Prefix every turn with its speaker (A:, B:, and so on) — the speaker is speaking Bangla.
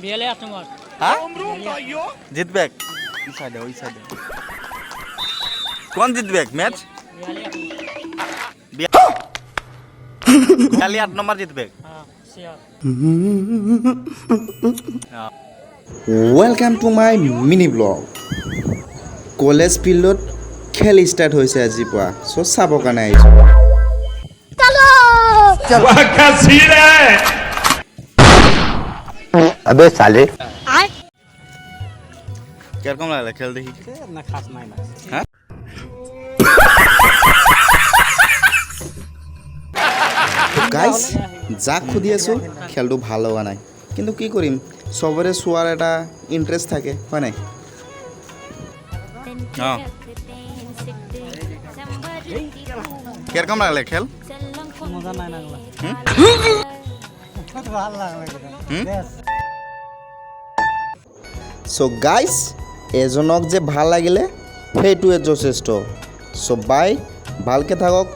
A: রিয়ালে 8 নম্বর
B: হ্যাঁ জিতবে ওই সাইডে কোন জিতবে ম্যাচ
A: রিয়ালে 8 নম্বর
B: খালি 8 নম্বর জিতবে
A: হ্যাঁ sure
C: welcome to my mini blog college ফিল্ডত খেল ষ্টাৰ্ট হৈছে আজিৰ পৰা চ' চাবৰ কাৰণে আহিছোঁ
D: अबे साले
B: কিরকম লাগলো খেল দেখি
A: না খাস নাই না
B: হ্যাঁ
C: গাইজ যাক সুধি আছোঁ খেলটো ভাল লগা নাই কিন্তু কি কৰিম চবৰে চোৱাৰ এটা ইণ্টাৰেষ্ট থাকে হয় নাই
B: হ্যাঁ কিরকম লাগলো খেল
A: মজা নাই লাগলা
B: হুম?
A: ভাল লাগলা
B: হুম?
C: চ' গাইজ এজনক যে ভাল লাগিলে সেইটোৱে যথেষ্ট চ' বাই ভালকৈ থাকক